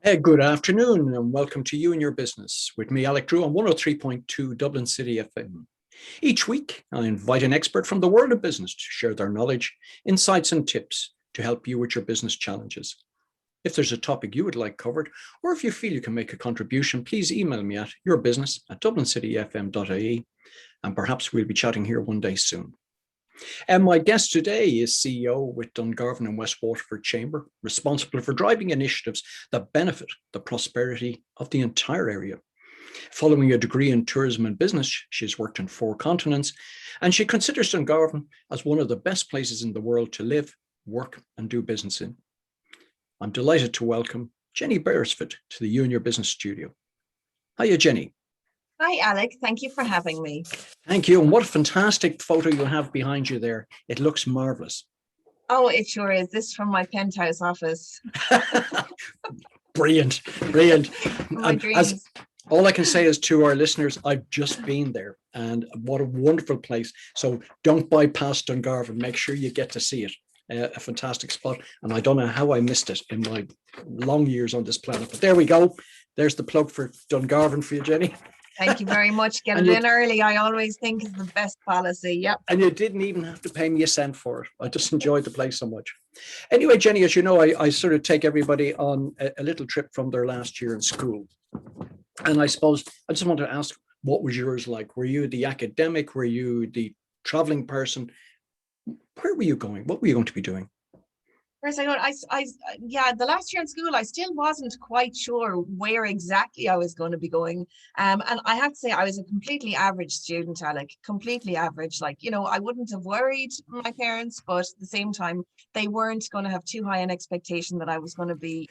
Good afternoon and welcome to You and Your Business with me, Alec Drew, on 103.2 Dublin City FM. Each week, I invite an expert from the world of business to share their knowledge, insights and tips to help you with your business challenges. If there's a topic you would like covered, or if you feel you can make a contribution, please email me at yourbusiness@Dublincityfm.ie, and perhaps we'll be chatting here one day soon. And my guest today is CEO with Dungarvan and West Waterford Chamber, responsible for driving initiatives that benefit the prosperity of the entire area. Following a degree in tourism and business, she's worked on 4 continents, and she considers Dungarvan as one of the best places in the world to live, work, and do business in. I'm delighted to welcome Jenny Beresford to the You and Your Business studio. Hiya, Jenny. Hi, Alec. Thank you for having me. Thank you. And what a fantastic photo you have behind you there. It looks marvelous. Oh, it sure is. This is from my penthouse office. Brilliant, brilliant. My dreams. All I can say is to our listeners, I've just been there and what a wonderful place. So don't bypass Dungarvan. Make sure you get to see it. A fantastic spot. And I don't know how I missed it in my long years on this planet. But there we go. There's the plug for Dungarvan for you, Jenny. Thank you very much. Get it in early. I always think is the best policy. Yep. And you didn't even have to pay me a cent for it. I just enjoyed the place so much. Anyway, Jenny, as you know, I sort of take everybody on a little trip from their last year in school. And I suppose I just want to ask, what was yours like? Were you the academic? Were you the traveling person? Where were you going? What were you going to be doing? Where's I going? Yeah, the last year in school, I still wasn't quite sure where exactly I was going to be going. And I have to say, I was a completely average student, Alec, completely average. Like, I wouldn't have worried my parents, but at the same time, they weren't going to have too high an expectation that I was going to be,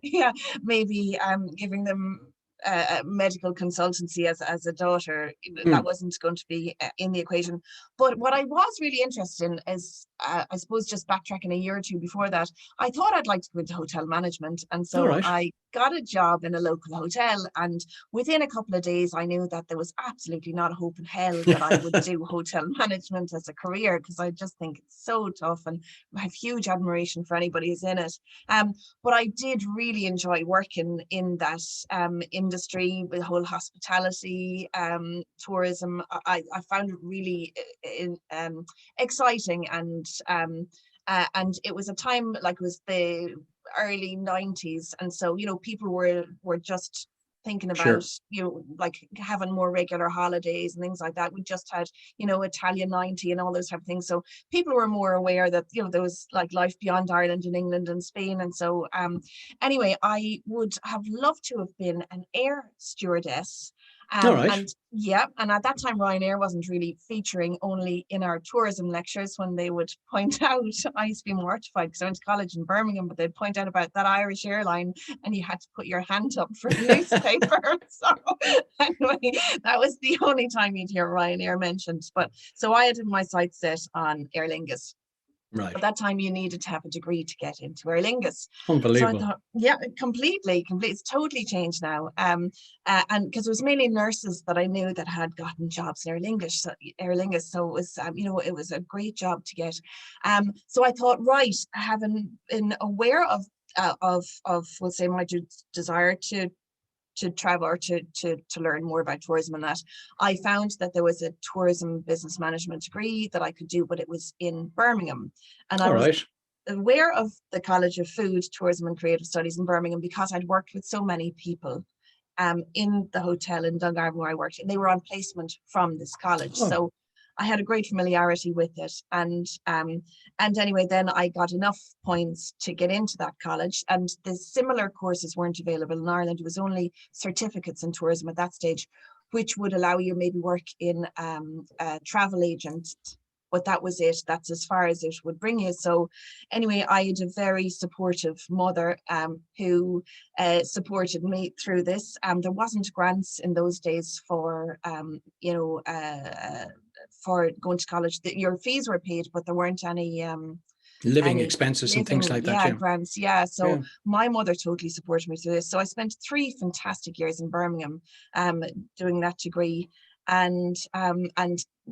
yeah, maybe giving them medical consultancy as a daughter. That wasn't going to be in the equation. But what I was really interested in is, I suppose, just backtracking a year or two before that, I thought I'd like to go into hotel management. And so I got a job in a local hotel. And within a couple of days, I knew that there was absolutely not a hope in hell that I would do hotel management as a career, because I just think it's so tough and I have huge admiration for anybody who's in it. But I did really enjoy working in that industry, with the whole hospitality, tourism. I found it really exciting, and it was a time, like, it was the early 90s, and so people were just thinking about like having more regular holidays and things like that. We just had Italian 90 and all those type of things, so people were more aware that there was like life beyond Ireland and England and Spain. And so anyway, I would have loved to have been an air stewardess. And at that time Ryanair wasn't really featuring, only in our tourism lectures when they would point out. I used to be mortified because I went to college in Birmingham, but they'd point out about that Irish airline and you had to put your hand up for a newspaper. So anyway, that was the only time you'd hear Ryanair mentioned. But so I had my sights set on Aer Lingus. Right. At that time, you needed to have a degree to get into Aer Lingus. Unbelievable. So I thought, yeah, completely. It's totally changed now. And because it was mainly nurses that I knew that had gotten jobs in Aer Lingus. So it was, it was a great job to get. So I thought, right, having been aware of we'll say, my desire to travel or to learn more about tourism and that, I found that there was a tourism business management degree that I could do, but it was in Birmingham. And I was aware of the College of Food, Tourism and Creative Studies in Birmingham because I'd worked with so many people in the hotel in Dungarvan where I worked, and they were on placement from this college. So I had a great familiarity with it, and anyway, then I got enough points to get into that college, and the similar courses weren't available in Ireland. It was only certificates in tourism at that stage, which would allow you maybe work in a travel agent, but that was it. That's as far as it would bring you. So anyway, I had a very supportive mother who supported me through this. There wasn't grants in those days for for going to college. Your fees were paid, but there weren't any living expenses and things like that. Yeah, grants. Yeah. So my mother totally supported me through this. So I spent 3 fantastic years in Birmingham doing that degree, and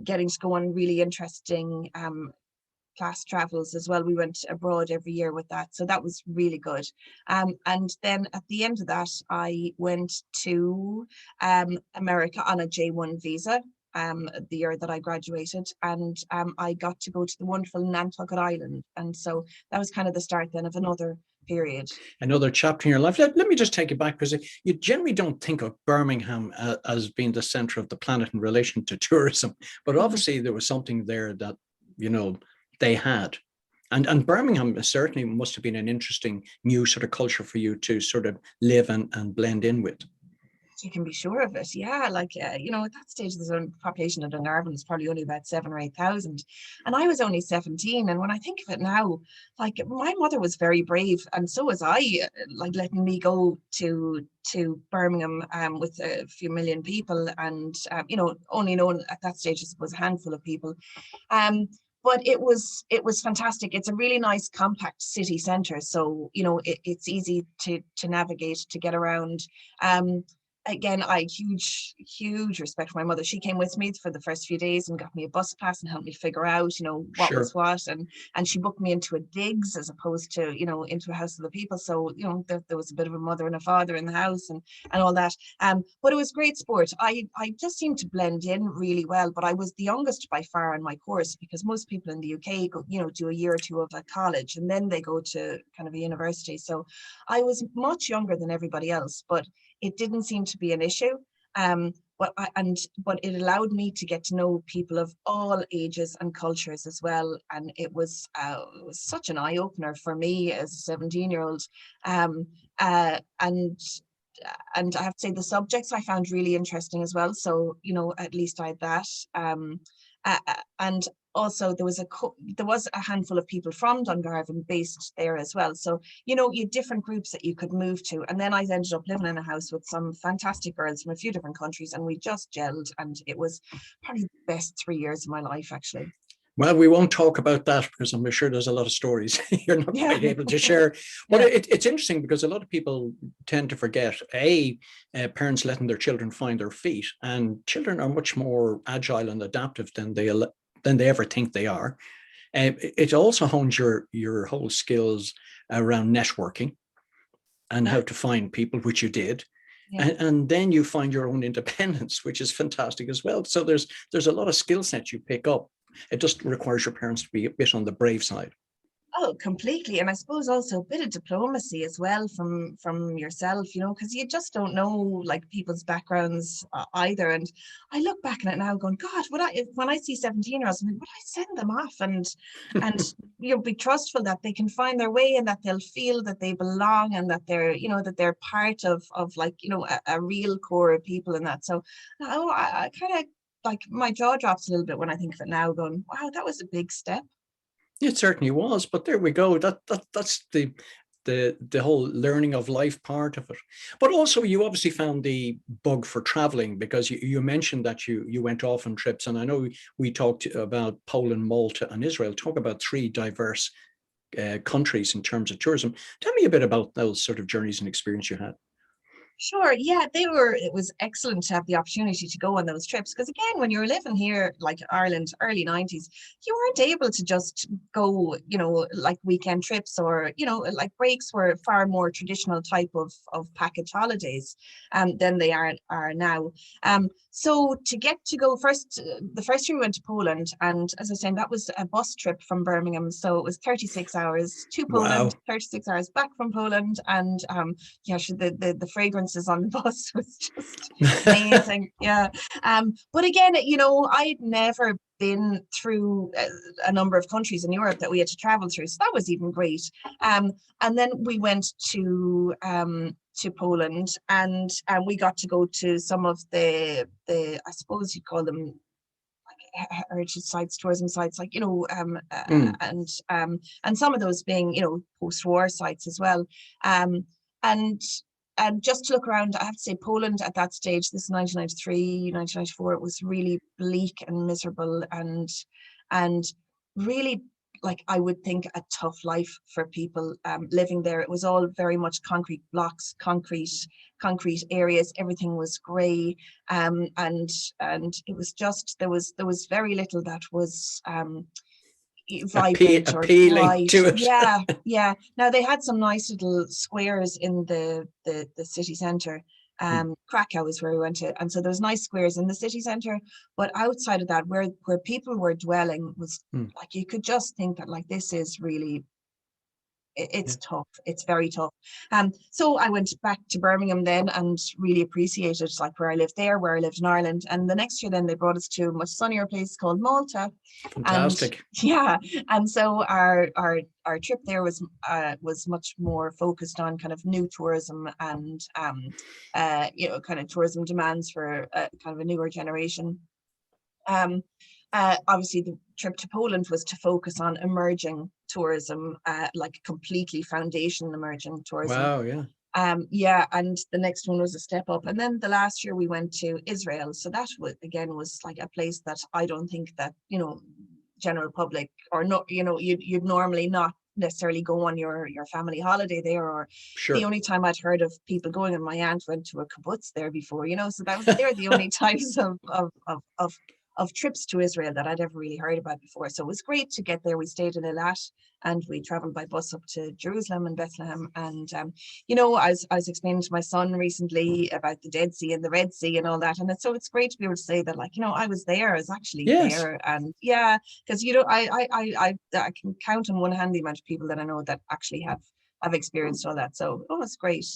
getting to go on really interesting class travels as well. We went abroad every year with that, so that was really good. And then at the end of that, I went to America on a J1 visa. The year that I graduated, and I got to go to the wonderful Nantucket Island, and so that was kind of the start then of another period. Another chapter in your life. Let me just take it back, because you generally don't think of Birmingham as being the center of the planet in relation to tourism, but obviously there was something there that, you know, they had. And Birmingham certainly must have been an interesting new sort of culture for you to sort of live and blend in with. You can be sure of it. Yeah, like, you know, at that stage, the population of Dungarvan was probably only about 7,000 or 8,000. And I was only 17. And when I think of it now, like, my mother was very brave. And so was I, like, letting me go to Birmingham with a few million people. And, you know, only known at that stage, I suppose, a handful of people. But it was fantastic. It's a really nice compact city centre. So, you know, it's easy to navigate, to get around. Again, I huge respect for my mother. She came with me for the first few days and got me a bus pass and helped me figure out, you know, what was what, and she booked me into a digs as opposed to, you know, into a house of the people. So, you know, there was a bit of a mother and a father in the house and all that. But it was great sport. I just seemed to blend in really well. But I was the youngest by far in my course, because most people in the UK go, you know, do a year or two of a college and then they go to kind of a university. So I was much younger than everybody else, but it didn't seem to be an issue. But it allowed me to get to know people of all ages and cultures as well. And it was such an eye opener for me as a 17-year-old. And I have to say the subjects I found really interesting as well. So, you know, at least I had that. And also there was a handful of people from Dungarvan based there as well. So, you know, you had different groups that you could move to. And then I ended up living in a house with some fantastic girls from a few different countries, and we just gelled, and it was probably the best 3 years of my life, actually. Well, we won't talk about that because I'm sure there's a lot of stories you're not quite able to share. But it's interesting because a lot of people tend to forget, parents letting their children find their feet, and children are much more agile and adaptive than they ever think they are. It also hones your whole skills around networking and how to find people, which you did. Yeah. And then you find your own independence, which is fantastic as well. So there's a lot of skill sets you pick up. It just requires your parents to be a bit on the brave side. Oh, completely. And I suppose also a bit of diplomacy as well from yourself, you know, because you just don't know like people's backgrounds either. And I look back on it now going, God, when I see 17-year-olds, I mean, would I send them off and you know, be trustful that they can find their way and that they'll feel that they belong and that they're, you know, that they're part of like, you know, a real core of people and that. So I kind of like my jaw drops a little bit when I think of it now going, wow, that was a big step. It certainly was, but there we go. That's the whole learning of life part of it. But also, you obviously found the bug for traveling, because you mentioned that you went off on trips, and I know we talked about Poland, Malta, and Israel. Talk about three diverse countries in terms of tourism. Tell me a bit about those sort of journeys and experience you had. Sure. Yeah, it was excellent to have the opportunity to go on those trips. Because again, when you were living here, like Ireland, early 90s, you weren't able to just go, you know, like weekend trips or, you know, like breaks were far more traditional type of package holidays than they are now. So to get to go the first year we went to Poland, and as I was saying, that was a bus trip from Birmingham. So it was 36 hours to Poland, 36 hours back from Poland. And yeah, the fragrance on the bus was just amazing. Yeah. But again, you know, I'd never been through a number of countries in Europe that we had to travel through, so that was even great. And then we went to Poland, and we got to go to some of the I suppose you'd call them like heritage sites, tourism sites, like, you know, and some of those being, you know, post-war sites as well. And just to look around, I have to say Poland at that stage, this is 1993, 1994, it was really bleak and miserable and really, like, I would think a tough life for people living there. It was all very much concrete blocks, concrete areas. Everything was grey, and it was just there was very little that was vibrant or appealing bright. to it. Yeah, yeah. Now they had some nice little squares in the city centre. Krakow is where we went to, and so there's nice squares in the city centre. But outside of that, where people were dwelling was like, you could just think that like this is really, it's tough. It's very tough. So I went back to Birmingham then and really appreciated like where I lived there, where I lived in Ireland. And the next year then they brought us to a much sunnier place called Malta. Fantastic. And yeah, and so our trip there was much more focused on kind of new tourism and you know, kind of tourism demands for kind of a newer generation. Obviously the trip to Poland was to focus on emerging tourism, like completely foundation emerging tourism. Wow, yeah. Yeah, and the next one was a step up. And then the last year we went to Israel. So that was, again, was like a place that I don't think that, you know, general public or not, you know, you'd normally not necessarily go on your family holiday there, or Sure. the only time I'd heard of people going, and my aunt went to a kibbutz there before, you know, so that was, they're the only types of trips to Israel that I'd ever really heard about before. So it was great to get there. We stayed in Eilat and we traveled by bus up to Jerusalem and Bethlehem. And, you know, I was explaining to my son recently about the Dead Sea and the Red Sea and all that. And so it's great to be able to say that, like, you know, I was there, I was actually there. And yeah, because, you know, I can count on one hand the amount of people that I know that actually have experienced all that. So, oh, it's great.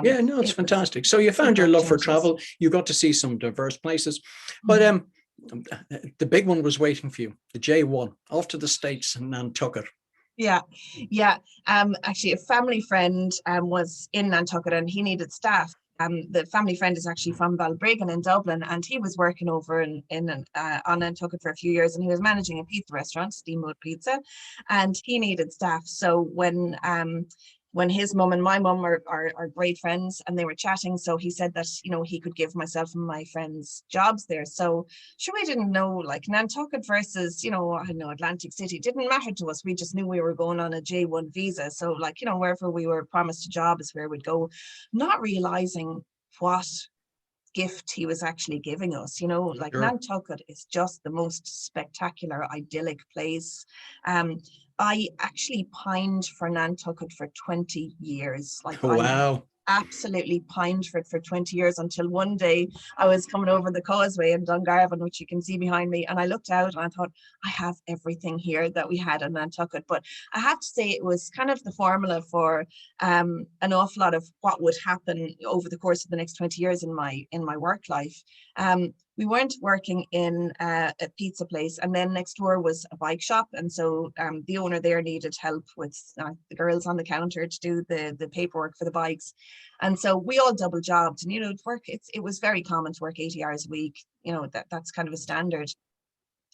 Yeah, no, it's fantastic. So you found your love for travel. You got to see some diverse places, but the big one was waiting for you, the J1, off to the States in Nantucket. Yeah. Actually, a family friend was in Nantucket and he needed staff. The family friend is actually from Balbriggan in Dublin, and he was working over on Nantucket for a few years, and he was managing a pizza restaurant, Steamboat Pizza, and he needed staff. So when his mum and my mum are great friends, and they were chatting, so he said that, you know, he could give myself and my friends jobs there. So sure, we didn't know, like, Nantucket versus, you know, I don't know, Atlantic City, didn't matter to us. We just knew we were going on a J1 visa. So, like, you know, wherever we were promised a job is where we'd go, not realizing what gift he was actually giving us, you know, like sure. Nantucket is just the most spectacular, idyllic place. I actually pined for Nantucket for 20 years. Like, wow. I absolutely pined for it for 20 years, until one day I was coming over the causeway in Dungarvan, which you can see behind me, and I looked out and I thought, I have everything here that we had in Nantucket. But I have to say, it was kind of the formula for an awful lot of what would happen over the course of the next 20 years in my work life. We weren't working in a pizza place, and then next door was a bike shop, and so the owner there needed help with the girls on the counter to do the paperwork for the bikes, and so we all double jobbed. And, you know, it was very common to work 80 hours a week. You know, that's kind of a standard.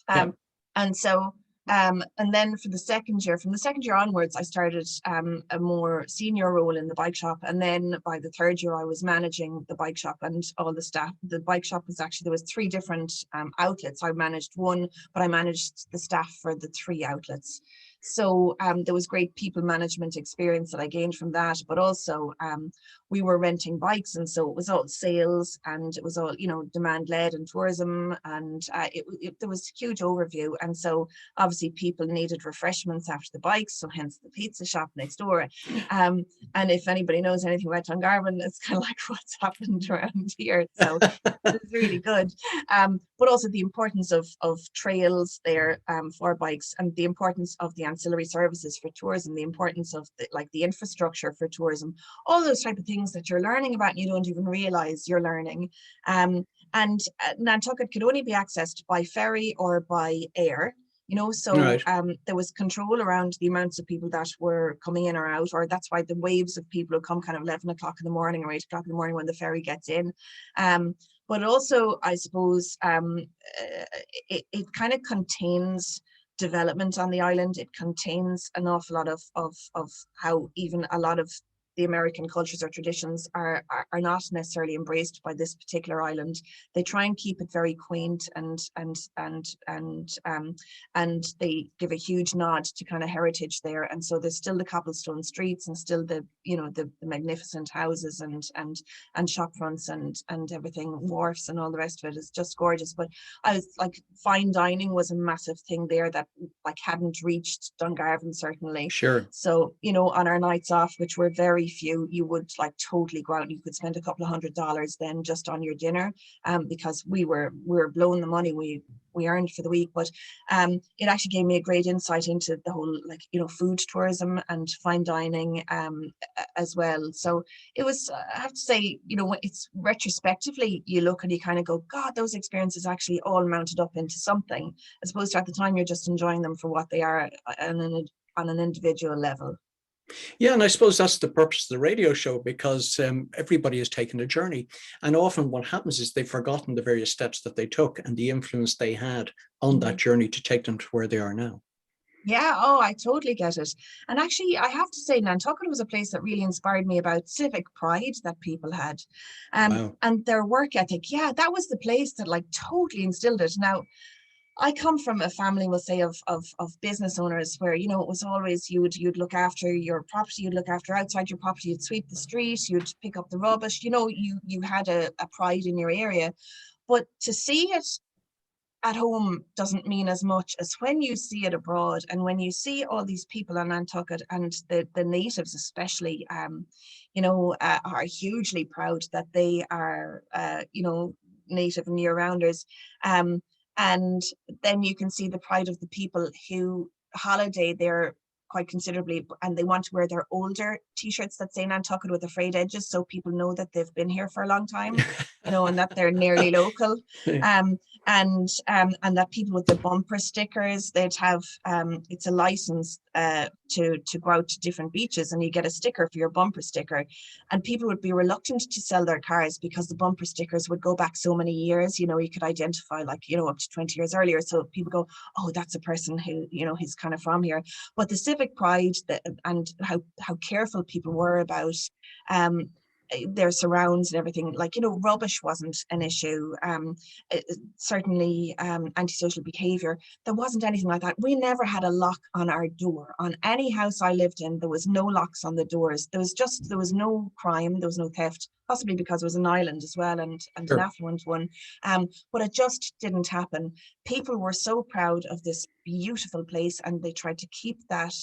And so and then from the second year onwards, I started a more senior role in the bike shop. And then by the third year, I was managing the bike shop and all the staff. The bike shop was actually, there was 3 different outlets. I managed one, but I managed the staff for the 3 outlets. So there was great people management experience that I gained from that, but also we were renting bikes, and so it was all sales, and it was all, you know, demand led and tourism, and there was a huge overview. And so obviously people needed refreshments after the bikes, so hence the pizza shop next door. And if anybody knows anything about Dungarvan, it's kind of like what's happened around here. So it's really good. But also the importance of trails there for bikes, and the importance of the ancillary services for tourism, the importance of the infrastructure for tourism, all those type of things that you're learning about and you don't even realize you're learning. And Nantucket could only be accessed by ferry or by air, you know, so right. There was control around the amounts of people that were coming in or out, or that's why the waves of people who come kind of 11 o'clock in the morning or 8 o'clock in the morning when the ferry gets in. But also, I suppose, it kind of contains development on the island. It contains an awful lot of how even a lot of the American cultures or traditions are not necessarily embraced by this particular island. They try and keep it very quaint, and they give a huge nod to kind of heritage there. And so there's still the cobblestone streets, and still the magnificent houses and shop fronts and everything, wharfs and all the rest of it is just gorgeous. But I was like, fine dining was a massive thing there that like hadn't reached Dungarvan, certainly. Sure. So, on our nights off, which were very few, you would like totally go out and you could spend a couple of $100 then just on your dinner, because we were blowing the money we earned for the week. But it actually gave me a great insight into the whole, like, food tourism and fine dining as well. So it was, I have to say, it's retrospectively, you look and you kind of go, God, those experiences actually all mounted up into something, as opposed to at the time you're just enjoying them for what they are on an individual level. Yeah, and I suppose that's the purpose of the radio show, because everybody has taken a journey. And often what happens is they've forgotten the various steps that they took and the influence they had on that journey to take them to where they are now. Yeah, oh, I totally get it. And actually, I have to say, Nantucket was a place that really inspired me about civic pride that people had, Wow. and their work ethic. Yeah, that was the place that like totally instilled it. Now, I come from a family, we'll say, of business owners where, it was always you'd look after your property, you'd look after outside your property, you'd sweep the street, you'd pick up the rubbish, you had a pride in your area. But to see it at home doesn't mean as much as when you see it abroad, and when you see all these people on Nantucket, and the natives especially, are hugely proud that they are, native and year-rounders. And then you can see the pride of the people who holiday there quite considerably, and they want to wear their older t-shirts that say Nantucket with the frayed edges, so people know that they've been here for a long time, and that they're nearly local. And that people with the bumper stickers, they'd have, it's a license to go out to different beaches, and you get a sticker for your bumper sticker. And people would be reluctant to sell their cars because the bumper stickers would go back so many years. You could identify up to 20 years earlier. So people go, oh, that's a person who, he's kind of from here. But the civic pride and how careful people were about their surrounds and everything, rubbish wasn't an issue. Certainly antisocial behavior, there wasn't anything like that. We never had a lock on our door. On any house I lived in, there was no locks on the doors. There was no crime, there was no theft, possibly because it was an island as well, and Sure. an affluent one. But it just didn't happen. People were so proud of this beautiful place, and they tried to keep that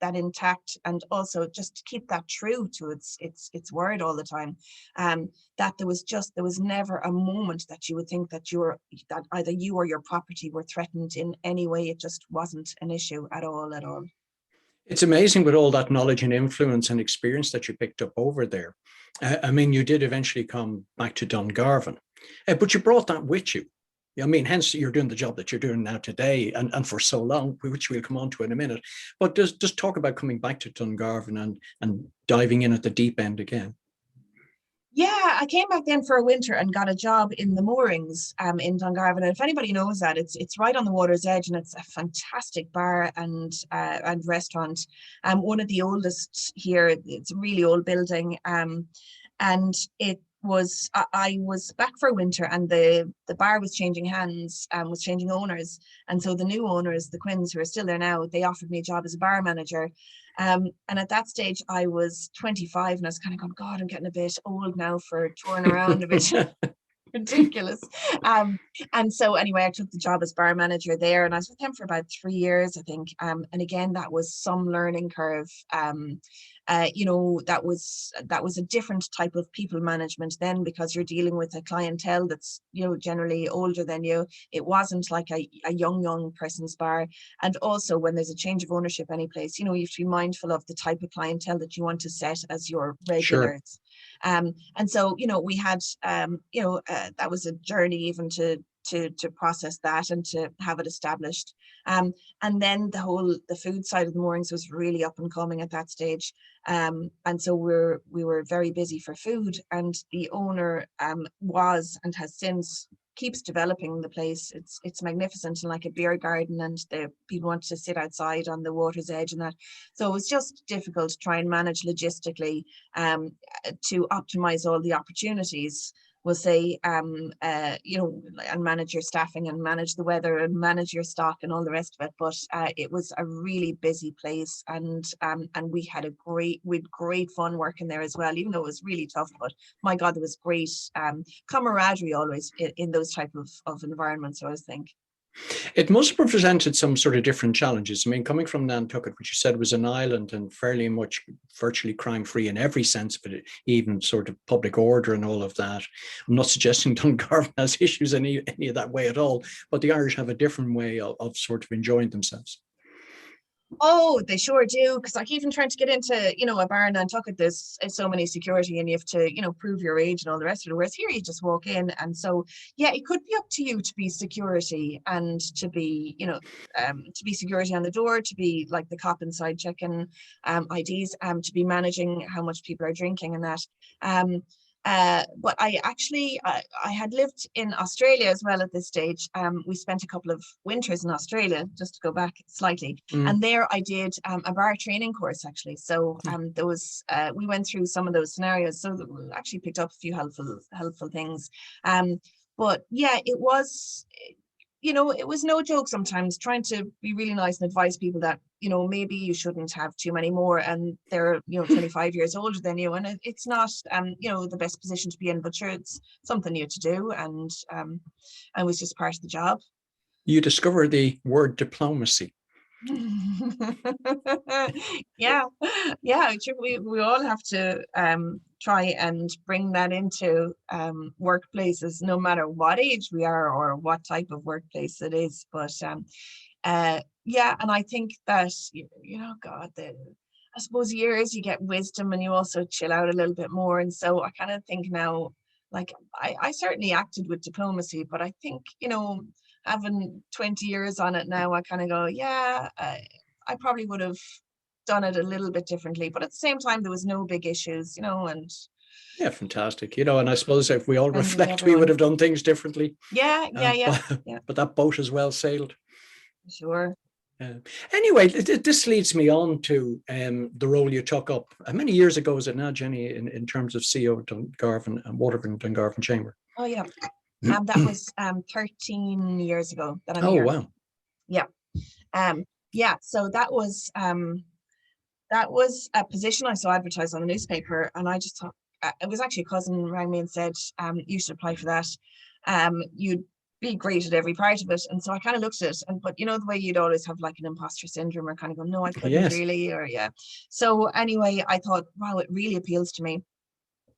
intact, and also just to keep that true to its word all the time. That there was never a moment that you would think that either you or your property were threatened in any way. It just wasn't an issue at all. It's amazing with all that knowledge and influence and experience that you picked up over there. I mean, you did eventually come back to Dungarvan, but you brought that with you. I mean, hence you're doing the job that you're doing now today, and for so long, which we'll come on to in a minute. But just talk about coming back to Dungarvan and diving in at the deep end again. Yeah, I came back then for a winter and got a job in the moorings in Dungarvan. And if anybody knows that, it's right on the water's edge, and it's a fantastic bar and restaurant. One of the oldest here. It's a really old building. And it was, I was back for winter, and the bar was changing hands, was changing owners. And so the new owners, the Quinns, who are still there now, they offered me a job as a bar manager. And at that stage I was 25, and I was kind of going, God, I'm getting a bit old now for touring around, a bit ridiculous. And so anyway, I took the job as bar manager there, and I was with them for about 3 years, I think. And again, that was some learning curve. That was a different type of people management then, because you're dealing with a clientele that's, generally older than you. It wasn't like a young person's bar. And also, when there's a change of ownership any place, you have to be mindful of the type of clientele that you want to set as your regulars. Sure. And so, we had, that was a journey even to process that and to have it established. And then the food side of the moorings was really up and coming at that stage. And so we were very busy for food, and the owner was and has since keeps developing the place. It's magnificent, and like a beer garden, and the people want to sit outside on the water's edge and that. So it was just difficult to try and manage logistically to optimize all the opportunities, we'll say, you know, and manage your staffing and manage the weather and manage your stock and all the rest of it. But it was a really busy place, and we had great fun working there as well, even though it was really tough. But my God, there was great camaraderie always in those type of environments, I always think. It must have presented some sort of different challenges. I mean, coming from Nantucket, which you said was an island and fairly much virtually crime-free in every sense of it, even sort of public order and all of that. I'm not suggesting Dungarvan has issues any of that way at all, but the Irish have a different way of sort of enjoying themselves. Oh, they sure do. Because like even trying to get into, you know, a bar in Nantucket, there's so many security, and you have to, you know, prove your age and all the rest of it. Whereas here, you just walk in, and so yeah, it could be up to you to be security and to be, you know, to be security on the door, to be like the cop inside checking IDs, to be managing how much people are drinking and that. But I actually, I had lived in Australia as well at this stage. We spent a couple of winters in Australia, just to go back slightly. And there I did a bar training course actually. So there was, we went through some of those scenarios. So we actually picked up a few helpful things. But yeah, it was, you know, it was no joke sometimes trying to be really nice and advise people that, you know, maybe you shouldn't have too many more, and they're, you know, 25 years older than you, and it's not, you know, the best position to be in, but sure, it's something new to do, and it was just part of the job. You discover the word diplomacy. yeah we all have to try and bring that into workplaces, no matter what age we are or what type of workplace it is. But yeah, and I think that, you know, God, I suppose years you get wisdom, and you also chill out a little bit more. And so I kind of think now, like I certainly acted with diplomacy, but I think, you know, having 20 years on it now, I kind of go, yeah, I probably would have done it a little bit differently. But at the same time, there was no big issues, you know, and yeah, fantastic. You know, and I suppose if we all friends with reflect, we would everyone. have done things differently. Yeah. But that boat has well sailed. Sure. Anyway, this leads me on to the role you took up. How many years ago is it now, Jenny, in terms of CEO Dungarvan and Waterford and Dungarvan Chamber? Oh, yeah. That was 13 years ago that I'm Oh, here. wow. Yeah. Yeah. So that was a position I saw advertised on the newspaper, and I just thought, it was actually a cousin rang me and said, you should apply for that. You'd be great at every part of it. And so I kind of looked at it, but you know, the way you'd always have like an imposter syndrome, or kind of go, no, I couldn't really, or yeah. So anyway, I thought, wow, it really appeals to me.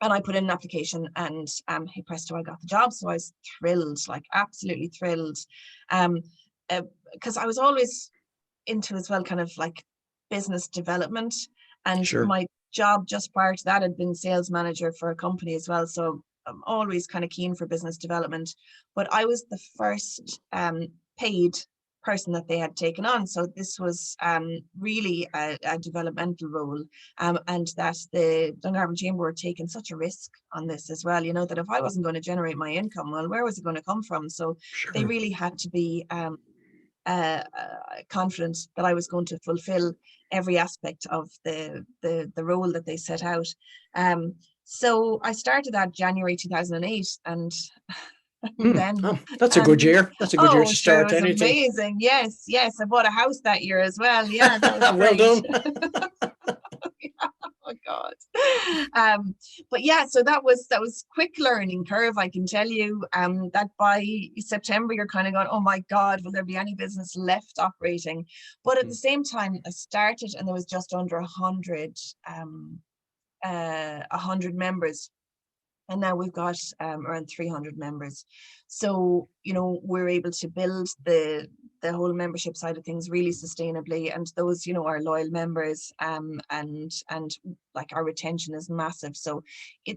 And I put in an application, and hey presto, I got the job. So I was thrilled, like absolutely thrilled. Because I was always into as well, kind of like business development, and my job just prior to that had been sales manager for a company as well. So I'm always kind of keen for business development, but I was the first paid person that they had taken on. So this was really a developmental role, and that the Dungarvan Chamber were taking such a risk on this as well, you know, that if I wasn't going to generate my income, well, where was it going to come from? So they really had to be confident that I was going to fulfill every aspect of the role that they set out. So I started that January 2008, and then that's a good year. That's a good year to start sure, it was anything. Amazing. Yes, I bought a house that year as well. Yeah, that was well great. done. Oh God. But yeah, so that was quick learning curve, I can tell you. That by September you're kind of going, oh my God, will there be any business left operating? But at the same time, I started, and there was just under 100 members. And now we've got around 300 members. So, you know, we're able to build the whole membership side of things really sustainably. And those, you know, are loyal members, and like our retention is massive. So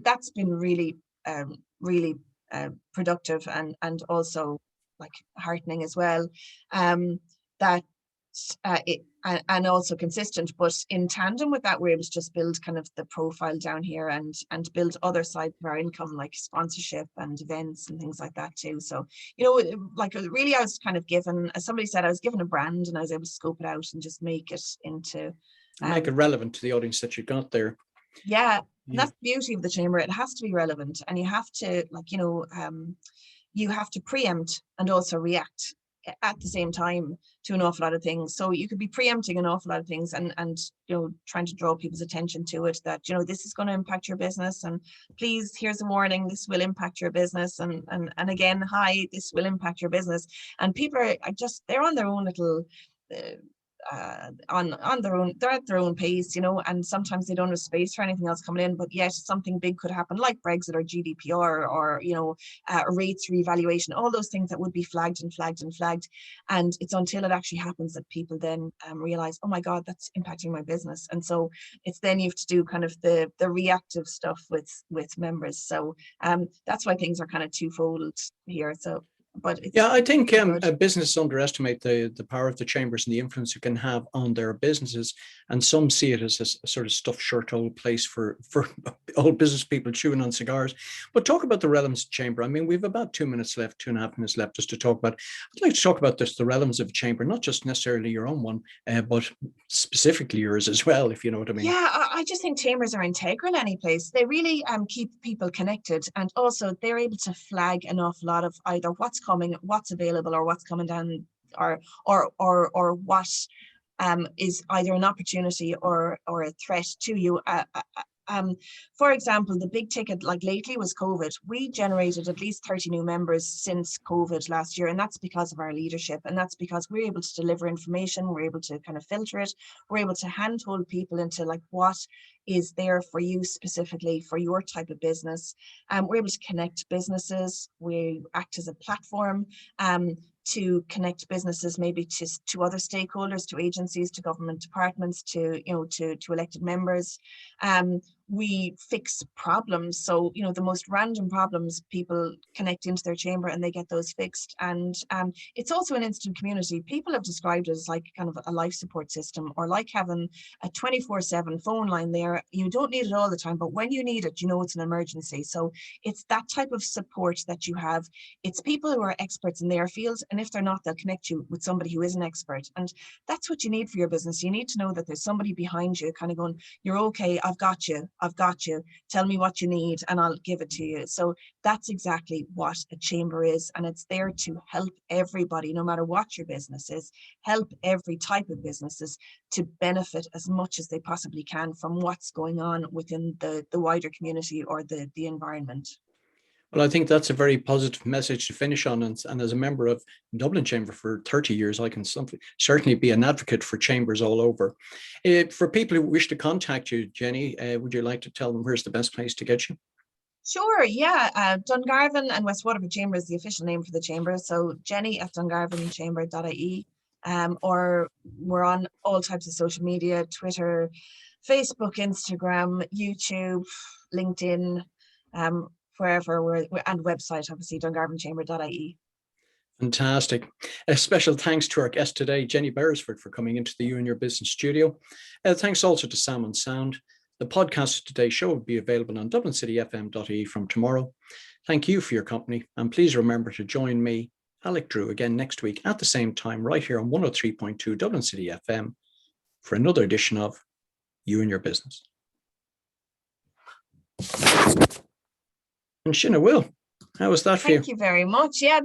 that's been really, really productive, and also like heartening as well. That and also consistent. But in tandem with that, we're able to just build kind of the profile down here and build other sides of our income, like sponsorship and events and things like that too. So, like really I was kind of given, as somebody said, I was given a brand and I was able to scope it out and just make it into make it relevant to the audience that you got there. Yeah, and that's the beauty of the chamber. It has to be relevant, and you have to, like, you have to preempt and also react at the same time to an awful lot of things. So you could be preempting an awful lot of things and trying to draw people's attention to it, that this is going to impact your business, and please, here's a warning, this will impact your business, and again, hi, this will impact your business. And people are just, they're on their own little on their own, they're at their own pace, and sometimes they don't have space for anything else coming in, but yet something big could happen, like Brexit or GDPR or rates reevaluation, all those things that would be flagged, and it's until it actually happens that people then realize, oh my god, that's impacting my business. And so it's then you have to do kind of the reactive stuff with members. So that's why things are kind of twofold here. So but I think businesses underestimate the power of the chambers and the influence it can have on their businesses, and some see it as a sort of stuffed shirt old place for old business people chewing on cigars. But talk about the relevance of chamber. I mean, we've about 2.5 minutes left just to talk about. I'd like to talk about the relevance of a chamber, not just necessarily your own one, but specifically yours as well, if you know what I mean. Yeah, I just think chambers are integral any place. They really keep people connected, and also they're able to flag an awful lot of either what's coming, what's available, or what's coming down, or what is either an opportunity or a threat to you. For example, the big ticket like lately was COVID. We generated at least 30 new members since COVID last year, and that's because of our leadership, and that's because we're able to deliver information, we're able to kind of filter it, we're able to handhold people into like what is there for you specifically for your type of business. We're able to connect businesses. We act as a platform to connect businesses maybe to other stakeholders, to agencies, to government departments, to elected members. We fix problems. So, the most random problems, people connect into their chamber and they get those fixed. And it's also an instant community. People have described it as like kind of a life support system, or like having a 24/7 phone line there. You don't need it all the time, but when you need it, it's an emergency. So it's that type of support that you have. It's people who are experts in their field, and if they're not, they'll connect you with somebody who is an expert. And that's what you need for your business. You need to know that there's somebody behind you kind of going, you're okay, I've got you, tell me what you need and I'll give it to you. So that's exactly what a chamber is, and it's there to help everybody, no matter what your business is, help every type of businesses to benefit as much as they possibly can from what's going on within the wider community or the environment. Well, I think that's a very positive message to finish on. And as a member of Dublin Chamber for 30 years, I can certainly be an advocate for chambers all over. For people who wish to contact you, Jenny, would you like to tell them where's the best place to get you? Sure, yeah. Dungarvan and West Waterford Chamber is the official name for the chamber. So Jenny at Dungarvanchamber.ie. Or we're on all types of social media, Twitter, Facebook, Instagram, YouTube, LinkedIn, wherever and website, obviously, Dungarvanchamber.ie. Fantastic. A special thanks to our guest today, Jenny Beresford, for coming into the You and Your Business studio. Thanks also to Sam on Sound. The podcast of today's show will be available on Dublincityfm.ie from tomorrow. Thank you for your company, and please remember to join me, Alec Drew, again next week at the same time, right here on 103.2 Dublin City FM for another edition of You and Your Business. And Shinna Will, how was that for you? Thank you very much. Yeah.